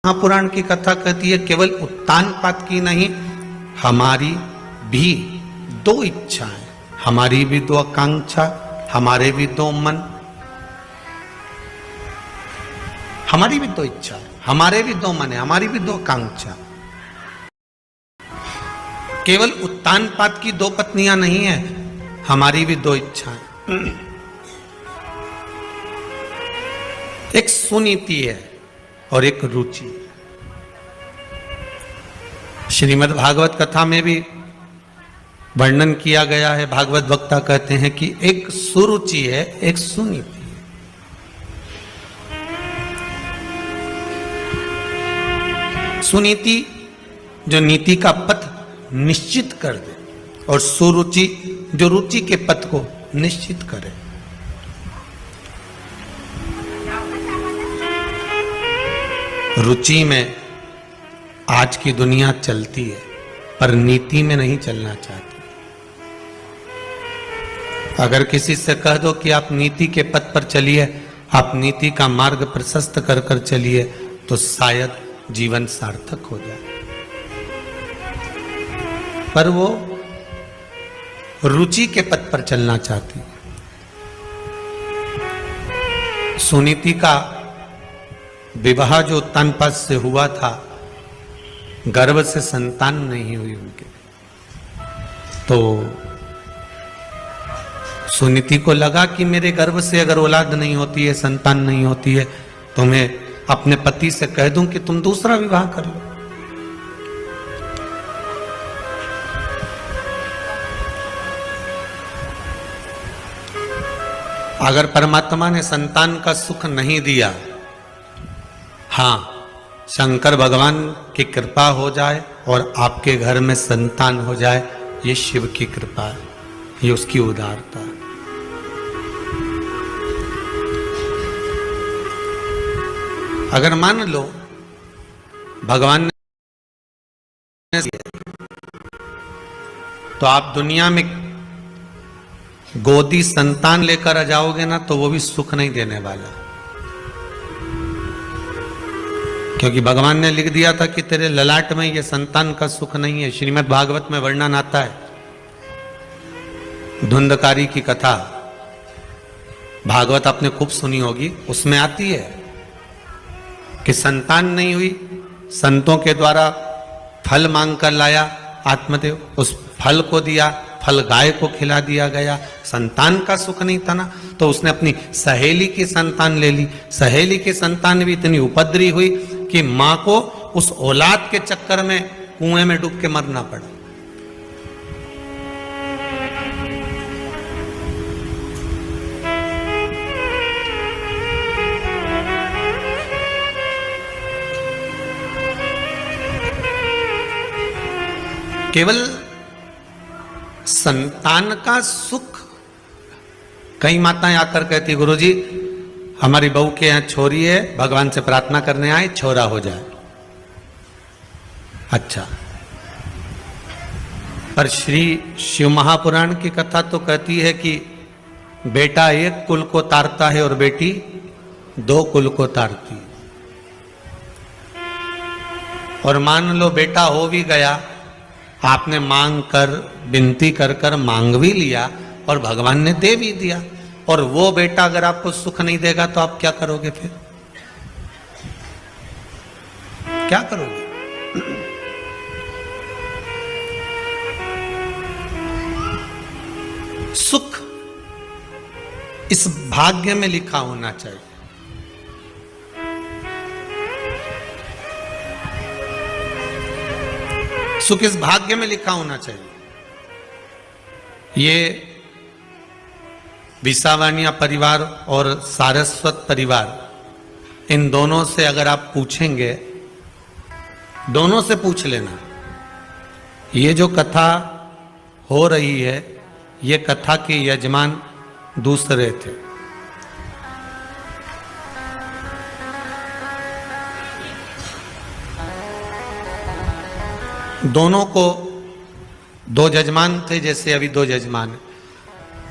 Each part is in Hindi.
महापुराण की कथा कहती है केवल उत्तानपाद की नहीं, हमारी भी दो इच्छाएं, हमारी भी दो आकांक्षा, हमारे भी दो मन, हमारी भी दो इच्छा, हमारे भी दो मन है, हमारी भी दो आकांक्षा। केवल उत्तानपाद की दो पत्नियां नहीं है, हमारी भी दो इच्छाएं। एक सुनीति है और एक रुचि। श्रीमद् भागवत कथा में भी वर्णन किया गया है। भागवत वक्ता कहते हैं कि एक सुरुचि है, एक सुनीति है। सुनीति जो नीति का पथ निश्चित कर दे और सुरुचि जो रुचि के पथ को निश्चित करे। रुचि में आज की दुनिया चलती है पर नीति में नहीं चलना चाहती। अगर किसी से कह दो कि आप नीति के पथ पर चलिए, आप नीति का मार्ग प्रशस्त कर कर चलिए, तो शायद जीवन सार्थक हो जाए। पर वो रुचि के पथ पर चलना चाहती है। सुनीति का विवाह जो उत्तानपाद से हुआ था, गर्भ से संतान नहीं हुई उनके, तो सुनीति को लगा कि मेरे गर्भ से अगर औलाद नहीं होती है, संतान नहीं होती है, तो मैं अपने पति से कह दूं कि तुम दूसरा विवाह कर लो। अगर परमात्मा ने संतान का सुख नहीं दिया, हाँ, शंकर भगवान की कृपा हो जाए और आपके घर में संतान हो जाए, ये शिव की कृपा है, ये उसकी उदारता है। अगर मान लो भगवान ने, तो आप दुनिया में गोदी संतान लेकर आ जाओगे ना, तो वो भी सुख नहीं देने वाला, क्योंकि भगवान ने लिख दिया था कि तेरे ललाट में ये संतान का सुख नहीं है। श्रीमद् भागवत में वर्णन आता है, धुंधकारी की कथा भागवत आपने खूब सुनी होगी, उसमें आती है कि संतान नहीं हुई, संतों के द्वारा फल मांग कर लाया आत्मदेव, उस फल को दिया, फल गाय को खिला दिया गया, संतान का सुख नहीं था ना, तो उसने अपनी सहेली की संतान ले ली। सहेली की संतान भी इतनी उपद्रवी हुई कि मां को उस औलाद के चक्कर में कुएं में डूब के मरना पड़ा। केवल संतान का सुख, कई माताएं आकर कहती, गुरुजी हमारी बहू के यहाँ छोरी है, भगवान से प्रार्थना करने आए, छोरा हो जाए। अच्छा, पर श्री शिव महापुराण की कथा तो कहती है कि बेटा एक कुल को तारता है और बेटी दो कुल को तारती। और मान लो बेटा हो भी गया, आपने मांग कर, विनती कर कर मांग भी लिया और भगवान ने दे भी दिया, और वो बेटा अगर आपको सुख नहीं देगा तो आप क्या करोगे? फिर क्या करोगे? सुख इस भाग्य में लिखा होना चाहिए। सुख इस भाग्य में लिखा होना चाहिए। ये विसावानिया परिवार और सारस्वत परिवार, इन दोनों से अगर आप पूछेंगे, दोनों से पूछ लेना, ये जो कथा हो रही है, ये कथा के यजमान दूसरे थे। दोनों को दो यजमान थे, जैसे अभी दो यजमान,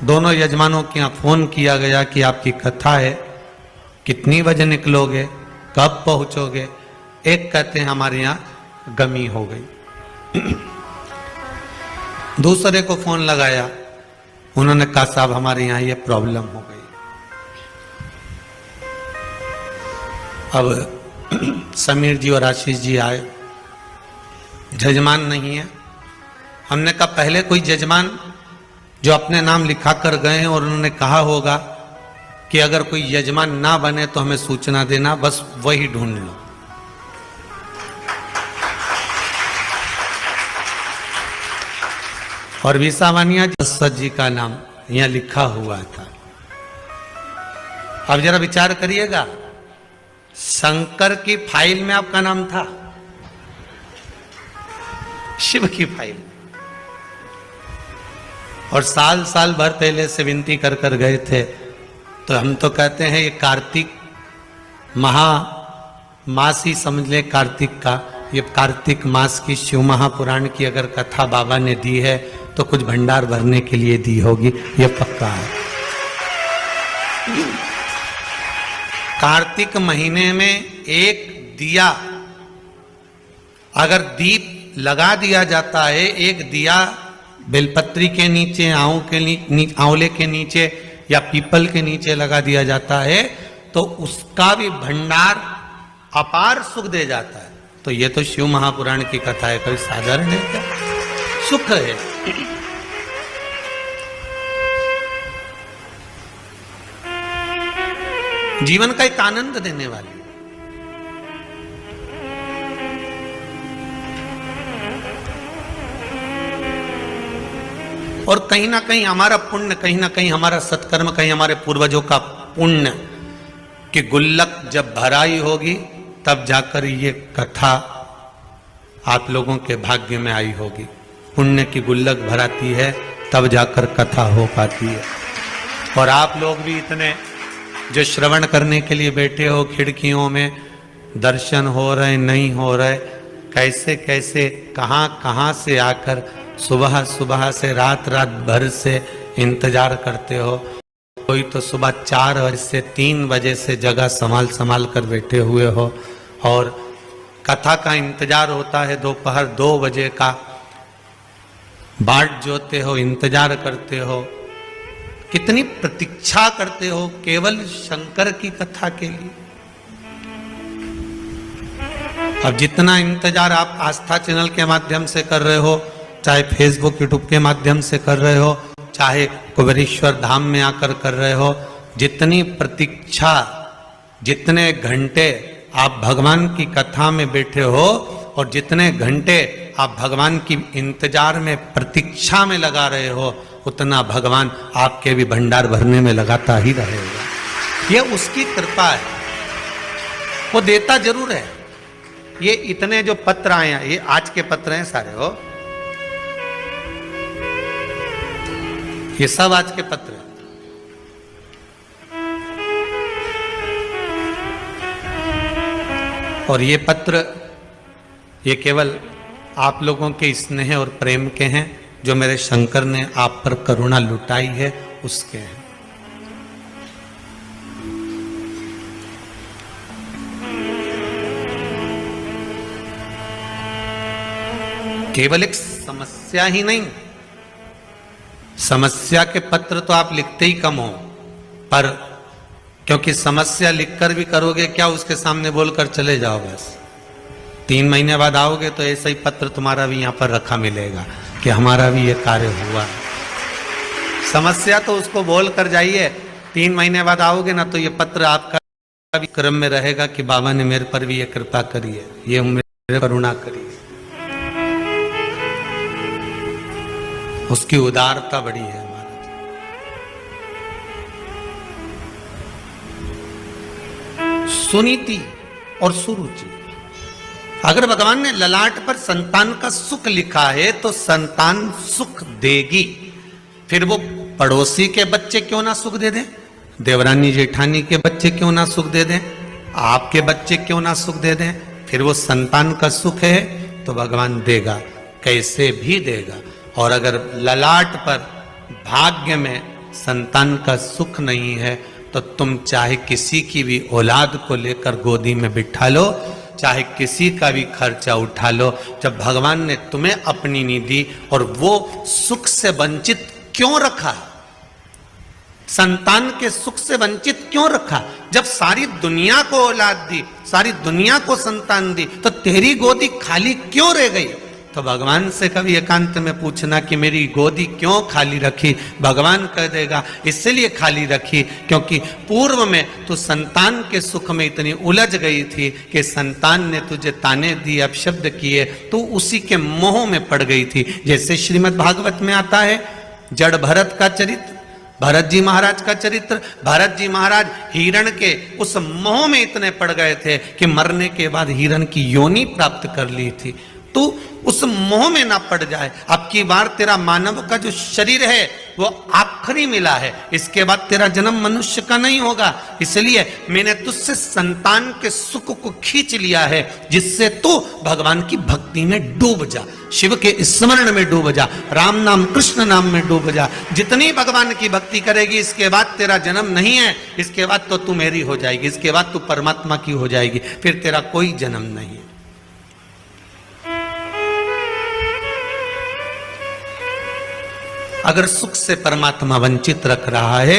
दोनों यजमानों के यहाँ फोन किया गया कि आपकी कथा है, कितनी बजे निकलोगे, कब पहुंचोगे? एक कहते हैं हमारे यहाँ गमी हो गई। दूसरे को फोन लगाया, उन्होंने कहा साहब हमारे यहाँ ये प्रॉब्लम हो गई। अब समीर जी और आशीष जी आए, जजमान नहीं है। हमने कहा पहले कोई जजमान जो अपने नाम लिखा कर गए हैं और उन्होंने कहा होगा कि अगर कोई यजमान ना बने तो हमें सूचना देना, बस वही ढूंढ लो। और विसावानिया जी का नाम यहां लिखा हुआ था। अब जरा विचार करिएगा, शंकर की फाइल में आपका नाम था, शिव की फाइल, और साल साल भर पहले से विनती कर कर गए थे। तो हम तो कहते हैं ये कार्तिक मास ही समझ ले, कार्तिक का, ये कार्तिक मास की शिव महापुराण की अगर कथा बाबा ने दी है तो कुछ भंडार भरने के लिए दी होगी, ये पक्का है। कार्तिक महीने में एक दिया अगर दीप लगा दिया जाता है, एक दिया बेलपत्री के नीचे, आंवले के नीचे या पीपल के नीचे लगा दिया जाता है, तो उसका भी भंडार अपार सुख दे जाता है। तो ये तो शिव महापुराण की कथा है, कोई साधारण है क्या? सुख है। जीवन का एक आनंद देने वाली। और कहीं ना कहीं हमारा पुण्य, कहीं ना कहीं हमारा सत्कर्म, कहीं हमारे पूर्वजों का पुण्य की गुल्लक जब भराई होगी तब जाकर ये कथा आप लोगों के भाग्य में आई होगी। पुण्य की गुल्लक भराती है तब जाकर कथा हो पाती है। और आप लोग भी इतने जो श्रवण करने के लिए बैठे हो, खिड़कियों में दर्शन हो रहे नहीं हो रहे, कैसे कैसे कहाँ कहाँ से आकर सुबह सुबह से रात भर से इंतजार करते हो। कोई तो सुबह 4 बजे से 3 बजे से जगह संभाल कर बैठे हुए हो, और कथा का इंतजार होता है दोपहर 2 बजे का, बाट जोते हो, इंतजार करते हो, कितनी प्रतीक्षा करते हो केवल शंकर की कथा के लिए। अब जितना इंतजार आप आस्था चैनल के माध्यम से कर रहे हो, चाहे फेसबुक यूट्यूब के माध्यम से कर रहे हो, चाहे कुबेरेश्वर धाम में आकर कर रहे हो, जितनी प्रतीक्षा, जितने घंटे आप भगवान की कथा में बैठे हो और जितने घंटे आप भगवान की इंतजार में प्रतीक्षा में लगा रहे हो, उतना भगवान आपके भी भंडार भरने में लगाता ही रहेगा। ये उसकी कृपा है, वो देता जरूर है। ये इतने जो पत्र आए हैं, ये आज के पत्र हैं सारे, हो ये सब आज के पत्र हैं। और ये पत्र ये केवल आप लोगों के स्नेह और प्रेम के हैं, जो मेरे शंकर ने आप पर करुणा लुटाई है उसके हैं। केवल एक समस्या ही नहीं, समस्या के पत्र तो आप लिखते ही कम हो, पर क्योंकि समस्या लिखकर भी करोगे क्या, उसके सामने बोलकर चले जाओ बस। 3 महीने बाद आओगे तो ऐसा ही पत्र तुम्हारा भी यहां पर रखा मिलेगा कि हमारा भी ये कार्य हुआ। समस्या तो उसको बोल कर जाइए, 3 महीने बाद आओगे ना तो ये पत्र आपका भी क्रम में रहेगा कि बाबा ने मेरे पर भी ये कृपा करी है, ये मेरे करुणा करी है। उसकी उदारता बड़ी है हमारा। सुनीति और सुरुचि, अगर भगवान ने ललाट पर संतान का सुख लिखा है तो संतान सुख देगी। फिर वो पड़ोसी के बच्चे क्यों ना सुख दे दें, देवरानी जेठानी के बच्चे क्यों ना सुख दे दें, आपके बच्चे क्यों ना सुख दे दें, फिर वो संतान का सुख है तो भगवान देगा, कैसे भी देगा। और अगर ललाट पर भाग्य में संतान का सुख नहीं है तो तुम चाहे किसी की भी औलाद को लेकर गोदी में बिठा लो, चाहे किसी का भी खर्चा उठा लो, जब भगवान ने तुम्हें अपनी नहीं दी और वो सुख से वंचित क्यों रखा, संतान के सुख से वंचित क्यों रखा? जब सारी दुनिया को औलाद दी, सारी दुनिया को संतान दी, तो तेरी गोदी खाली क्यों रह गई? तो भगवान से कभी एकांत में पूछना कि मेरी गोदी क्यों खाली रखी। भगवान कह देगा इसलिए खाली रखी क्योंकि पूर्व में तू संतान के सुख में इतनी उलझ गई थी कि संतान ने तुझे ताने दिए, अपशब्द किए, तू उसी के मोह में पड़ गई थी। जैसे श्रीमद् भागवत में आता है जड़ भरत का चरित्र, भरत जी महाराज का चरित्र। भरत जी महाराज हिरण के उस मोह में इतने पड़ गए थे कि मरने के बाद हिरण की योनि प्राप्त कर ली थी। तू उस मोह में ना पड़ जाए। अब की बार तेरा मानव का जो शरीर है वो आखिरी मिला है, इसके बाद तेरा जन्म मनुष्य का नहीं होगा। इसलिए मैंने तुझसे संतान के सुख को खींच लिया है, जिससे तू भगवान की भक्ति में डूब जा, शिव के स्मरण में डूब जा, राम नाम कृष्ण नाम में डूब जा। जितनी भगवान की भक्ति करेगी इसके बाद तेरा जन्म नहीं है, इसके बाद तो तू मेरी हो जाएगी, इसके बाद तू परमात्मा की हो जाएगी, फिर तेरा कोई जन्म नहीं है। अगर सुख से परमात्मा वंचित रख रहा है,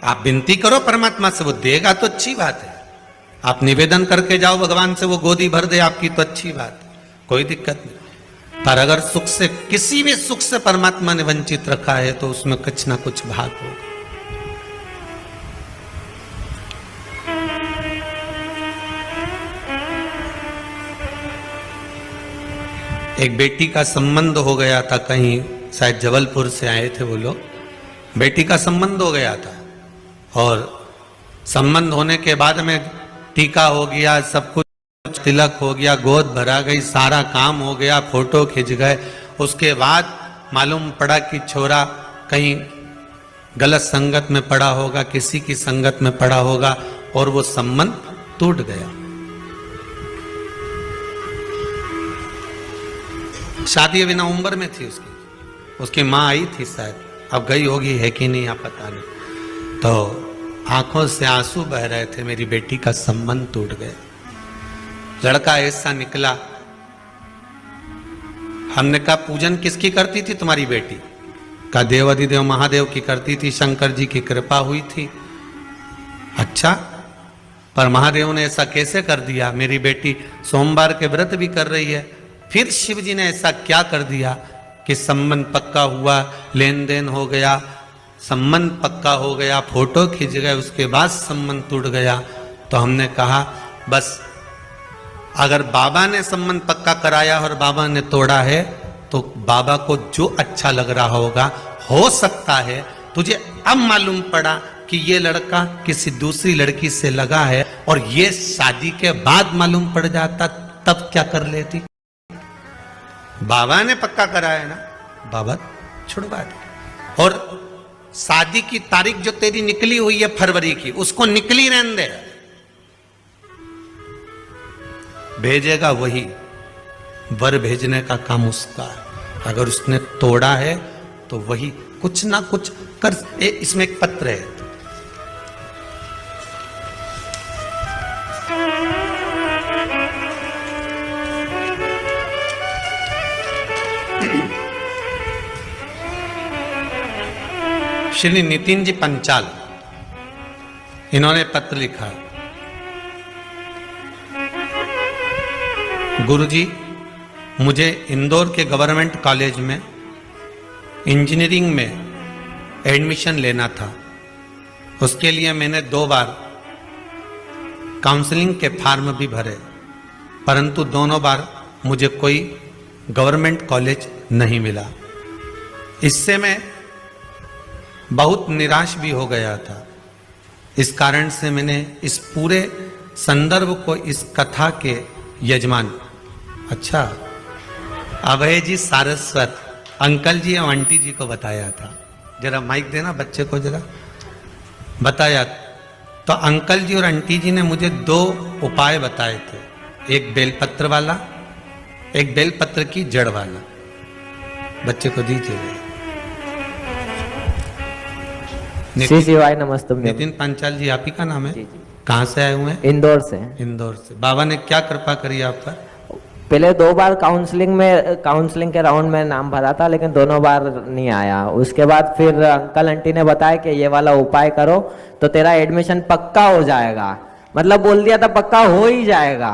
आप विनती करो परमात्मा से, वो देगा तो अच्छी बात है। आप निवेदन करके जाओ भगवान से, वो गोदी भर दे आपकी तो अच्छी बात है, कोई दिक्कत नहीं। पर अगर सुख से, किसी भी सुख से परमात्मा ने वंचित रखा है तो उसमें कुछ ना कुछ भाग होगा। एक बेटी का संबंध हो गया था, कहीं शायद जबलपुर से आए थे वो लोग, बेटी का संबंध हो गया था और संबंध होने के बाद में टीका हो गया, सब कुछ तिलक हो गया, गोद भरा गई, सारा काम हो गया, फोटो खिंच गए। उसके बाद मालूम पड़ा कि छोरा कहीं गलत संगत में पड़ा होगा, किसी की संगत में पड़ा होगा और वो संबंध टूट गया। शादी बिना उम्र में थी उसकी माँ आई थी शायद, अब गई होगी है कि नहीं आप पता नहीं। तो आंखों से आंसू बह रहे थे, मेरी बेटी का संबंध टूट गया। लड़का ऐसा निकला, हमने कहा पूजन किसकी करती थी तुम्हारी बेटी? का देवाधिदेव महादेव की करती थी, शंकर जी की कृपा हुई थी। अच्छा, पर महादेव ने ऐसा कैसे कर दिया? मेरी बेटी सोमवार के व्रत भी कर रही है, फिर शिव जी ने ऐसा क्या कर दिया कि संबंध पक्का हुआ, लेन देन हो गया, संबंध पक्का हो गया, फोटो खींच गए, उसके बाद संबंध टूट गया। तो हमने कहा बस, अगर बाबा ने संबंध पक्का कराया और बाबा ने तोड़ा है तो बाबा को जो अच्छा लग रहा होगा, हो सकता है तुझे अब मालूम पड़ा कि ये लड़का किसी दूसरी लड़की से लगा है और ये शादी के बाद मालूम पड़ जाता, तब क्या कर लेती? बाबा ने पक्का कराया ना, बाबा छुड़वा दे। और शादी की तारीख जो तेरी निकली हुई है फरवरी की, उसको निकली रहने दे, भेजेगा वही, वर भेजने का काम उसका है। अगर उसने तोड़ा है तो वही कुछ ना कुछ कर। इसमें एक पत्र है, श्री नितिन जी पंचाल, इन्होंने पत्र लिखा, गुरुजी मुझे इंदौर के गवर्नमेंट कॉलेज में इंजीनियरिंग में एडमिशन लेना था। उसके लिए मैंने 2 बार काउंसलिंग के फॉर्म भी भरे, परंतु दोनों बार मुझे कोई गवर्नमेंट कॉलेज नहीं मिला। इससे मैं बहुत निराश भी हो गया था। इस कारण से मैंने इस पूरे संदर्भ को इस कथा के यजमान, अच्छा, अभय जी सारस्वत अंकल जी और आंटी जी को बताया था। जरा माइक देना बच्चे को, जरा बताया। तो अंकल जी और आंटी जी ने मुझे 2 उपाय बताए थे, एक बेलपत्र वाला, एक बेलपत्र की जड़ वाला। बच्चे को दीजिए। श्री शिवाय नमस्तुभ्यं। नितिन पांचाल जी आप ही का नाम है? जी। कहाँ से आए हुए हैं? इंदौर से। इंदौर से। बाबा ने क्या कृपा करी आप पर? पहले 2 बार काउंसलिंग के राउंड में नाम भरा था, लेकिन दोनों बार नहीं आया। उसके बाद फिर अंकल आंटी ने बताया कि ये वाला उपाय करो तो तेरा एडमिशन पक्का हो जाएगा, मतलब बोल दिया था पक्का हो ही जाएगा।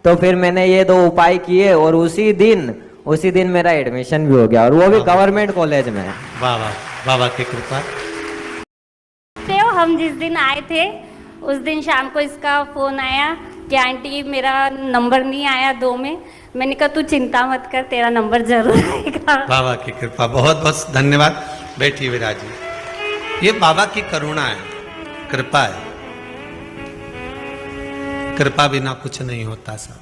तो फिर मैंने ये 2 उपाय किए और उसी दिन मेरा एडमिशन भी हो गया, और वो भी गवर्नमेंट कॉलेज में। वाह वाह, बाबा की कृपा। हम जिस दिन आए थे उस दिन शाम को इसका फोन आया कि आंटी मेरा नंबर नहीं आया 2 में। मैंने कहा तू चिंता मत कर, तेरा नंबर जरूर आएगा। बाबा की कृपा, बहुत बहुत धन्यवाद। बैठिए विराजी। ये बाबा की करुणा है, कृपा है। कृपा बिना कुछ नहीं होता साहब।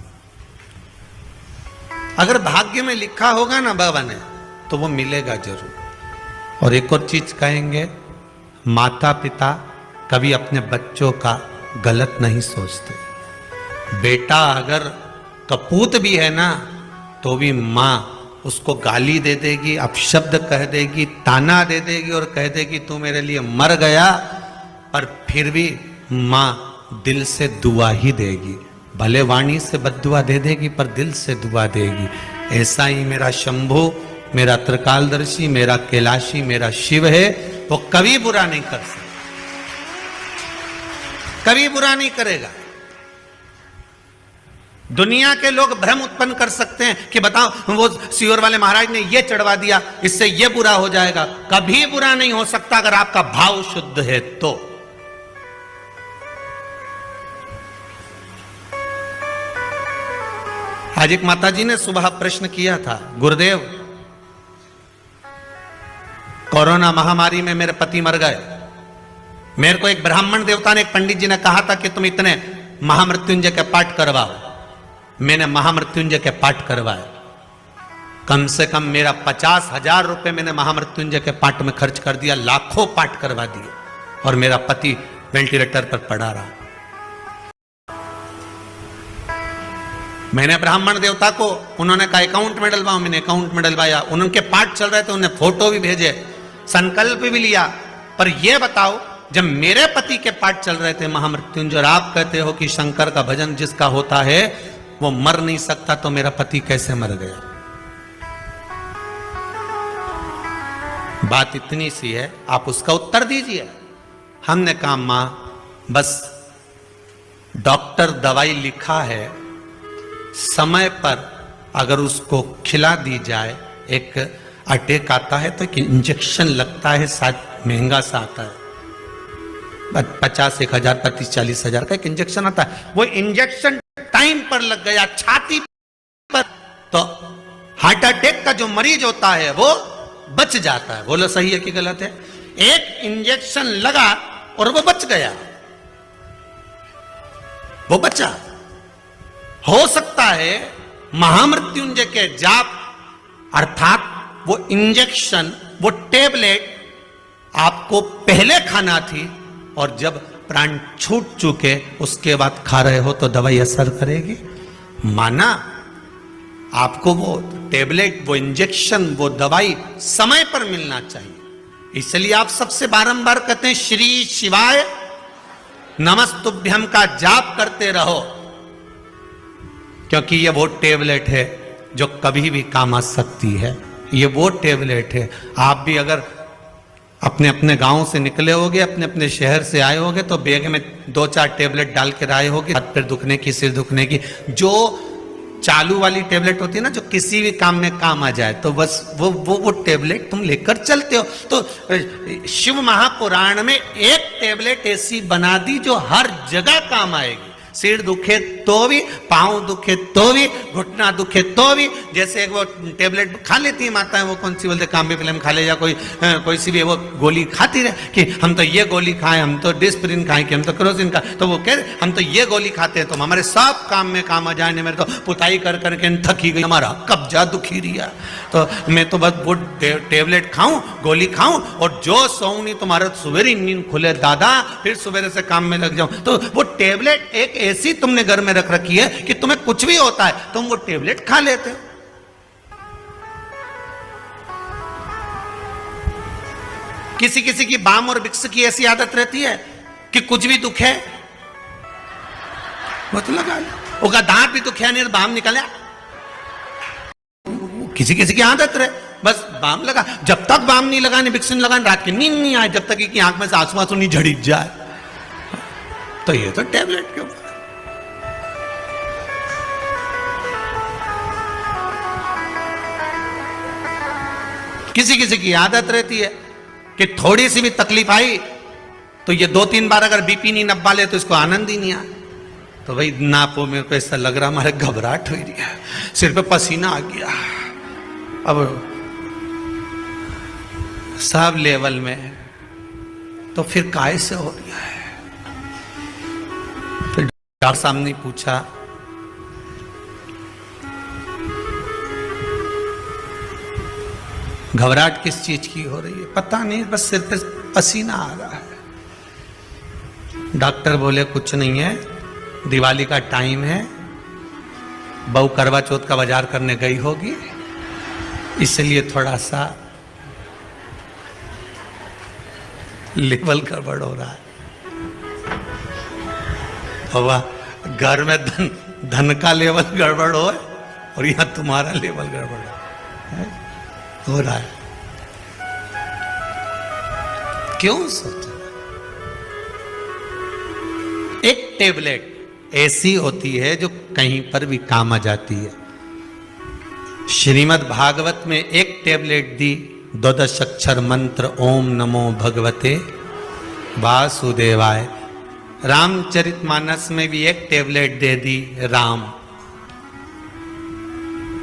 अगर भाग्य में लिखा होगा ना बाबा ने, तो वो मिलेगा जरूर। और एक और चीज कहेंगे, माता पिता कभी अपने बच्चों का गलत नहीं सोचते। बेटा अगर कपूत भी है ना, तो भी माँ उसको गाली दे देगी, अपशब्द कह देगी, ताना दे देगी और कह देगी तू मेरे लिए मर गया, पर फिर भी माँ दिल से दुआ ही देगी। भले वाणी से बद्दुआ दे देगी पर दिल से दुआ देगी। ऐसा ही मेरा शंभु, मेरा त्रिकालदर्शी, मेरा कैलाशी, मेरा शिव है, वो कभी बुरा नहीं कर सकता, कभी बुरा नहीं करेगा। दुनिया के लोग भ्रम उत्पन्न कर सकते हैं कि बताओ वो सियोर वाले महाराज ने ये चढ़वा दिया, इससे ये बुरा हो जाएगा। कभी बुरा नहीं हो सकता अगर आपका भाव शुद्ध है तो। आज एक माताजी ने सुबह प्रश्न किया था, गुरुदेव कोरोना महामारी में मेरे पति मर गए। मेरे को एक ब्राह्मण देवता ने, एक पंडित जी ने कहा था कि तुम इतने महामृत्युंजय के पाठ करवाओ। मैंने महामृत्युंजय के पाठ करवाए। कम से कम मेरा 50,000 रुपए मैंने महामृत्युंजय के पाठ में खर्च कर दिया, लाखों पाठ करवा दिए, और मेरा पति वेंटिलेटर पर पड़ा रहा। मैंने ब्राह्मण देवता को, उन्होंने कहा अकाउंट में डलवाओ, मैंने अकाउंट में डलवाया। उनके पाठ चल रहे थे, उन्हें फोटो भी भेजे, संकल्प भी लिया। पर यह बताओ, जब मेरे पति के पाठ चल रहे थे महामृत्युंजय, और आप कहते हो कि शंकर का भजन जिसका होता है वो मर नहीं सकता, तो मेरा पति कैसे मर गया? बात इतनी सी है, आप उसका उत्तर दीजिए। हमने कहा मां, बस डॉक्टर दवाई लिखा है, समय पर अगर उसको खिला दी जाए, एक अटैक आता है तो एक इंजेक्शन लगता है, शायद महंगा सा आता है, 50,000, 35,000-40,000 का एक इंजेक्शन आता है। वो इंजेक्शन टाइम पर लग गया छाती पर, तो हार्ट अटैक का जो मरीज होता है वो बच जाता है। बोलो सही है कि गलत है? एक इंजेक्शन लगा और वो बच गया, वो बचा। हो सकता है महामृत्युंजय के जाप, अर्थात वो इंजेक्शन, वो टेबलेट आपको पहले खाना थी, और जब प्राण छूट चुके उसके बाद खा रहे हो तो दवाई असर करेगी। माना आपको वो टेबलेट, वो इंजेक्शन, वो दवाई समय पर मिलना चाहिए। इसलिए आप सबसे बारंबार कहते हैं श्री शिवाय नमस्तुभ्यम का जाप करते रहो, क्योंकि ये वो टेबलेट है जो कभी भी काम आ सकती है। ये वो टेबलेट है। आप भी अगर अपने अपने गांव से निकले होगे, अपने अपने शहर से आए होगे, तो बैग में 2-4 टेबलेट डाल के आए होगे, हाथ पैर दुखने की, सिर दुखने की, जो चालू वाली टेबलेट होती है ना, जो किसी भी काम में काम आ जाए, तो बस वो टेबलेट तुम लेकर चलते हो। तो शिव महापुराण में एक टेबलेट ऐसी बना दी जो हर जगह काम आएगी। सिर दुखे तो भी, पांव दुखे तो भी, घुटना दुखे तो भी। जैसे वो टेबलेट खा लेती है माताएं, वो कौन सी बोलते, काम्बी फिल्म खा ले, या कोई सी भी वो गोली खाती रहे कि हम तो ये गोली खाएं, हम तो डिस्प्रिन खाएं, कि हम तो क्रोसिन का, तो वो कह हम तो ये गोली खाते हैं तो हमारे सब काम में काम आ जाए। मेरे तो पुताई कर करके थकी गई, हमारा कब्जा दुखी रिया, तो मैं तो बस वो टेबलेट खाऊं, गोली खाऊं, और जो सोऊं नहीं तुम्हारा सवेरे नींद खुले दादा, फिर सवेरे से काम में लग जाऊं। तो वो टेबलेट एक ऐसी तुमने घर में रख रखी है कि तुम्हें कुछ भी होता है तुम वो टेबलेट खा लेते हो। किसी किसी की बाम और विक्स की ऐसी आदत रहती है कि कुछ भी दुख है वो तो लगा लो, उसका दांत भी तो ख्या नहीं बाम निकला। किसी किसी की आदत रहे, बस बाम लगा, जब तक बाम नहीं लगाने, विक्सिन लगाने, रात की नींद नहीं आए, जब तक कि आंख में से आंसू आंसू नहीं झड़ी जाए। तो ये तो टैबलेट के ऊपर। किसी किसी की आदत रहती है कि थोड़ी सी भी तकलीफ आई तो ये 2-3 बार अगर बीपी नहीं नब्बा ले तो इसको आनंद ही नहीं आया। तो भाई नापो, मेरे को ऐसा लग रहा हमारे घबराहट हो रही है, सिर पे पसीना आ गया। अब सब लेवल में तो फिर काय से हो रहा है। फिर डॉक्टर साहब ने पूछा, घबराहट किस चीज की हो रही है? पता नहीं, बस सिर पे पसीना आ रहा है। डॉक्टर बोले कुछ नहीं है, दिवाली का टाइम है, बहू करवा चौथ का बाजार करने गई होगी, इसलिए थोड़ा सा लेवल गड़बड़ हो रहा है। और घर में धन का लेवल गड़बड़ हो और यहां तुम्हारा लेवल गड़बड़ हो रहा है। क्यों सोचा? एक टेबलेट ऐसी होती है जो कहीं पर भी काम आ जाती है। श्रीमद् भागवत में एक टेबलेट दी, 12 अक्षर मंत्र ओम नमो भगवते वासुदेवाय। रामचरितमानस में भी एक टेबलेट दे दी, राम।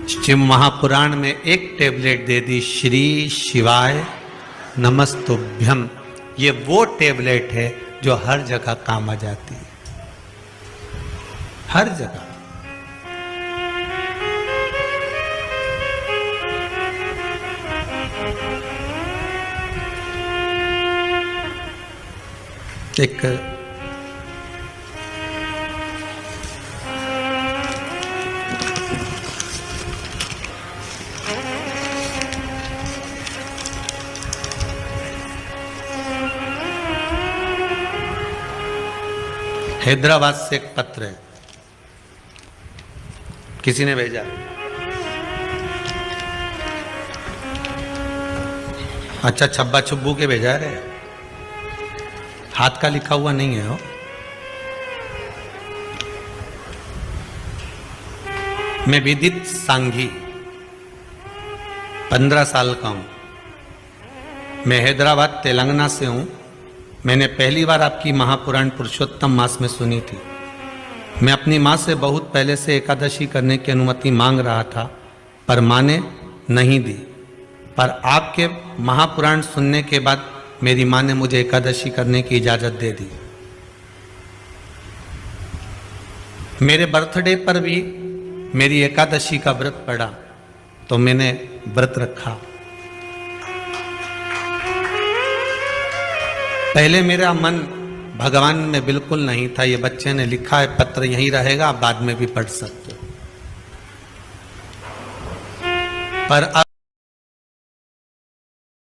शिव महापुराण में एक टेबलेट दे दी, श्री शिवाय नमस्तुभ्यम। ये वो टेबलेट है जो हर जगह काम आ जाती है, हर जगह। एक हैदराबाद से एक पत्र है, किसी ने भेजा। अच्छा, छब्बा छुब्बू के भेजा रे, हाथ का लिखा हुआ नहीं है वो। मैं विदित सांघी, 15 साल का हूं। मैं हैदराबाद तेलंगाना से हूं। मैंने पहली बार आपकी महापुराण पुरुषोत्तम मास में सुनी थी। मैं अपनी माँ से बहुत पहले से एकादशी करने की अनुमति मांग रहा था, पर माँ ने नहीं दी। पर आपके महापुराण सुनने के बाद मेरी माँ ने मुझे एकादशी करने की इजाज़त दे दी। मेरे बर्थडे पर भी मेरी एकादशी का व्रत पड़ा, तो मैंने व्रत रखा। पहले मेरा मन भगवान में बिल्कुल नहीं था। ये बच्चे ने लिखा है, पत्र यहीं रहेगा, आप बाद में भी पढ़ सकते हो। पर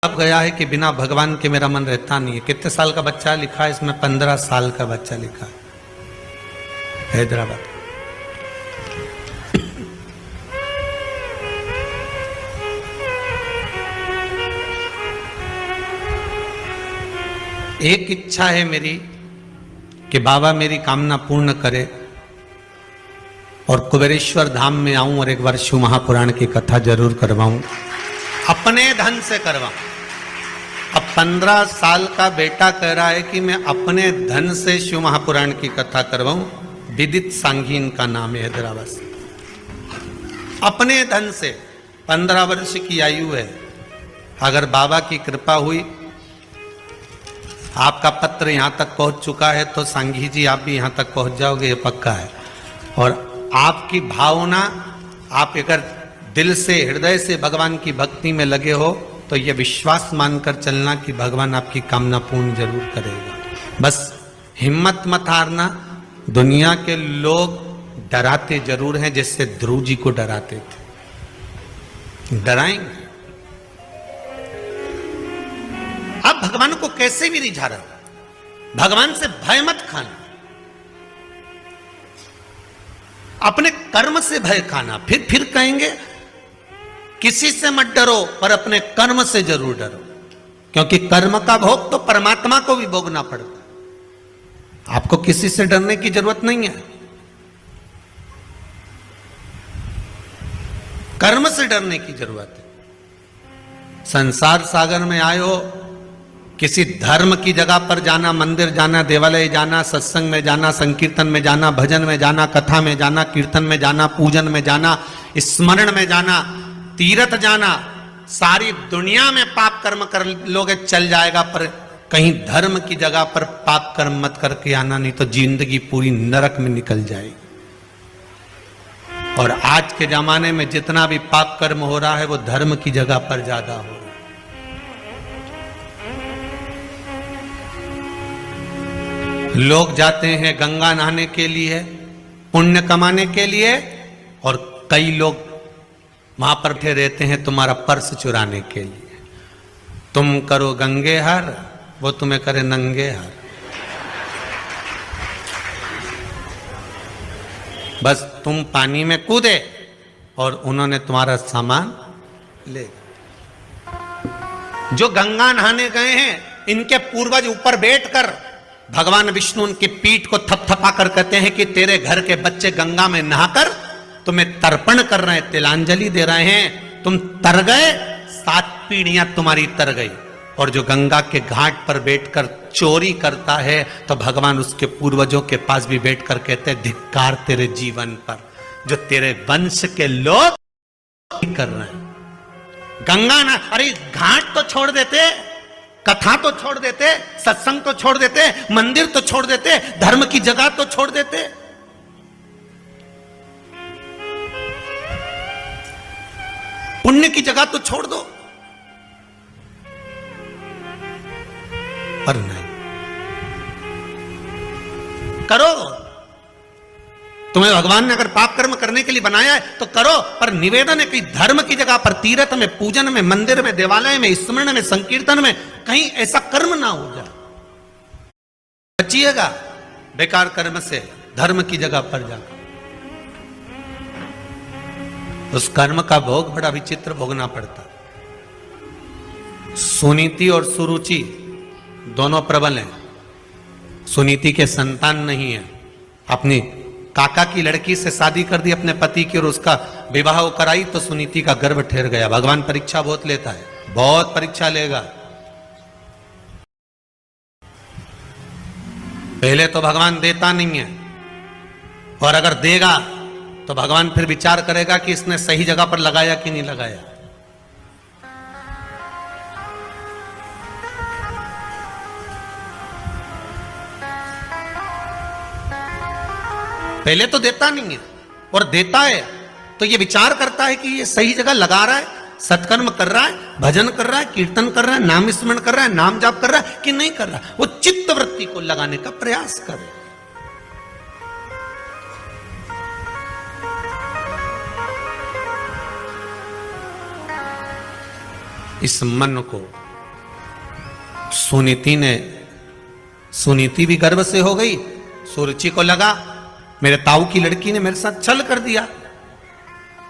अब गया है कि बिना भगवान के मेरा मन रहता नहीं है। कितने साल का बच्चा लिखा है इसमें? 15 साल का बच्चा लिखा है, हैदराबाद। एक इच्छा है मेरी कि बाबा मेरी कामना पूर्ण करे और कुबेरेश्वर धाम में आऊं और एक बार शिव महापुराण की कथा जरूर करवाऊं, अपने धन से करवाऊं। अब 15 साल का बेटा कह रहा है कि मैं अपने धन से शिव महापुराण की कथा करवाऊं। विदित सांघी इनका नाम है, हैदराबाद से। अपने धन से, 15 वर्ष की आयु है। अगर बाबा की कृपा हुई, आपका पत्र यहां तक पहुंच चुका है, तो सांघी जी आप भी यहां तक पहुंच जाओगे, ये पक्का है। और आपकी भावना, आप अगर दिल से, हृदय से भगवान की भक्ति में लगे हो, तो ये विश्वास मानकर चलना कि भगवान आपकी कामना पूर्ण जरूर करेगा। बस हिम्मत मत हारना। दुनिया के लोग डराते जरूर हैं, जैसे ध्रुव जी को डराते थे, डराएंगे। आप भगवान को कैसे भी रिझा रहे, भगवान से भय मत खाना। अपने कर्म से भय खाना। फिर कहेंगे किसी से मत डरो, पर अपने कर्म से जरूर डरो, क्योंकि कर्म का भोग तो परमात्मा को भी भोगना पड़ता है। आपको किसी से डरने की जरूरत नहीं है, कर्म से डरने की जरूरत है। संसार सागर में आए हो, किसी धर्म की जगह पर जाना, मंदिर जाना, देवालय जाना, सत्संग में जाना, संकीर्तन में जाना, भजन में जाना, कथा में जाना, कीर्तन में जाना, पूजन में जाना, स्मरण में जाना, तीर्थ जाना, सारी दुनिया में पाप कर्म कर लोगे चल जाएगा, पर कहीं धर्म की जगह पर पाप कर्म मत करके आना, नहीं तो जिंदगी पूरी नरक में निकल जाएगी। और आज के जमाने में जितना भी पाप कर्म हो रहा है वो धर्म की जगह पर ज्यादा हो रहा है। लोग जाते हैं गंगा नहाने के लिए, पुण्य कमाने के लिए, और कई लोग वहां पर बैठे रहते हैं तुम्हारा पर्स चुराने के लिए। तुम करो गंगे हर, वो तुम्हें करे नंगे हर। बस तुम पानी में कूदे और उन्होंने तुम्हारा सामान ले। जो गंगा नहाने गए हैं, इनके पूर्वज ऊपर बैठकर भगवान विष्णु उनकी पीठ को थपथपा कर कहते हैं कि तेरे घर के बच्चे गंगा में नहाकर तुम्हें तर्पण कर रहे हैं, तिलांजलि दे रहे हैं। तुम तर गए, 7 पीढ़ियां तुम्हारी तर गई। और जो गंगा के घाट पर बैठकर चोरी करता है, तो भगवान उसके पूर्वजों के पास भी बैठकर कहते हैं धिक्कार तेरे जीवन पर, जो तेरे वंश के लोग कर रहे हैं। गंगा ना, अरे घाट तो छोड़ देते, कथा तो छोड़ देते, सत्संग तो छोड़ देते, मंदिर तो छोड़ देते, धर्म की जगह तो छोड़ देते। पुण्य की जगह तो छोड़ दो, पर नहीं करो। तुम्हें भगवान ने अगर पाप कर्म करने के लिए बनाया है तो करो, पर निवेदन है कि धर्म की जगह पर, तीर्थ में, पूजन में, मंदिर में, देवालय में, स्मरण में, संकीर्तन में कहीं ऐसा कर्म ना हो जाए। बचिएगा बेकार कर्म से, धर्म की जगह पर जाकर। उस कर्म का भोग बड़ा विचित्र भोगना पड़ता। सुनीति और सुरुचि दोनों प्रबल हैं। सुनीति के संतान नहीं है, अपनी काका की लड़की से शादी कर दी अपने पति की और उसका विवाह कराई, तो सुनीति का गर्भ ठहर गया। भगवान परीक्षा बहुत लेता है, बहुत परीक्षा लेगा। पहले तो भगवान देता नहीं है, और अगर देगा तो भगवान फिर विचार करेगा कि इसने सही जगह पर लगाया कि नहीं लगाया। पहले तो देता नहीं है, और देता है तो ये विचार करता है कि ये सही जगह लगा रहा है, सत्कर्म कर रहा है, भजन कर रहा है, कीर्तन कर रहा है, नाम स्मरण कर रहा है, नाम जाप कर रहा है कि नहीं कर रहा। वो चित्त वृत्ति को लगाने का प्रयास करे। इस मन को सुनीति भी गर्भ से हो गई। सुरुचि को लगा मेरे ताऊ की लड़की ने मेरे साथ छल कर दिया,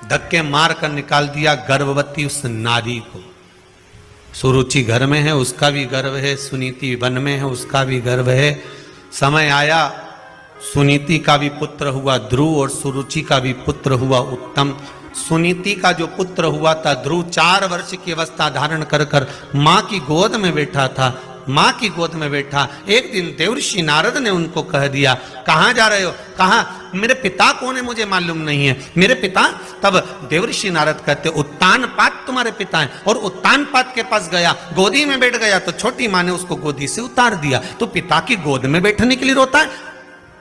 धक्के मार कर निकाल दिया गर्भवती उस नारी को। सुरुचि घर में है, उसका भी गर्भ है, सुनीति वन में है, उसका भी गर्भ है। समय आया, सुनीति का भी पुत्र हुआ ध्रुव और सुरुचि का भी पुत्र हुआ उत्तम। सुनीति का जो पुत्र हुआ था ध्रुव 4 वर्ष की अवस्था धारण कर कर मां की गोद में बैठा था। मां की गोद में बैठा, एक दिन देवर्षि नारद ने उनको कह दिया, कहां जा रहे हो? कहा मेरे पिता कौन है मुझे मालूम नहीं है। मेरे पिता? तब देवर्षि नारद कहते उत्तानपाद तुम्हारे पिता हैं। और उत्तानपाद के पास गया, गोदी में बैठ गया, तो छोटी मां ने उसको गोदी से उतार दिया। तो पिता की गोद में बैठने के लिए रोता है?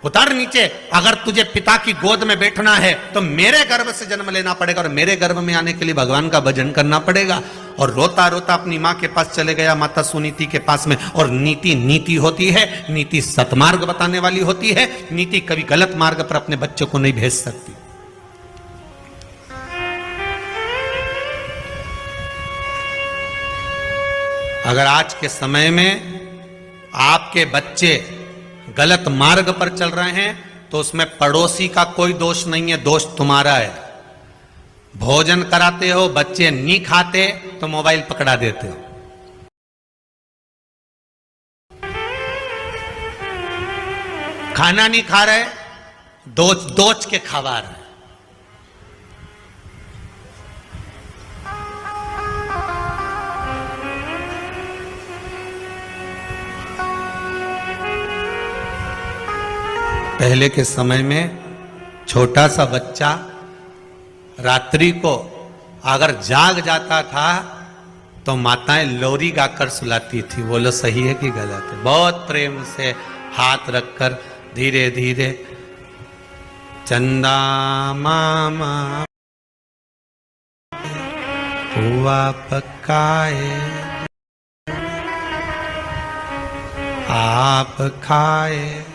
उतार नीचे। अगर तुझे पिता की गोद में बैठना है तो मेरे गर्भ से जन्म लेना पड़ेगा, और मेरे गर्भ में आने के लिए भगवान का भजन करना पड़ेगा। और रोता रोता अपनी मां के पास चले गया, माता सुनीति के पास में। और नीति होती है, नीति सतमार्ग बताने वाली होती है। नीति कभी गलत मार्ग पर अपने बच्चों को नहीं भेज सकती। अगर आज के समय में आपके बच्चे गलत मार्ग पर चल रहे हैं तो उसमें पड़ोसी का कोई दोष नहीं है, दोष तुम्हारा है। भोजन कराते हो, बच्चे नहीं खाते तो मोबाइल पकड़ा देते हो। खाना नहीं खा रहे, दोच के खवा रहे। पहले के समय में छोटा सा बच्चा रात्रि को अगर जाग जाता था तो माताएं लोरी गाकर सुलाती थी। बोलो सही है कि गलत है? बहुत प्रेम से हाथ रखकर धीरे धीरे चंदा मामा हुआ पकाए आप खाए।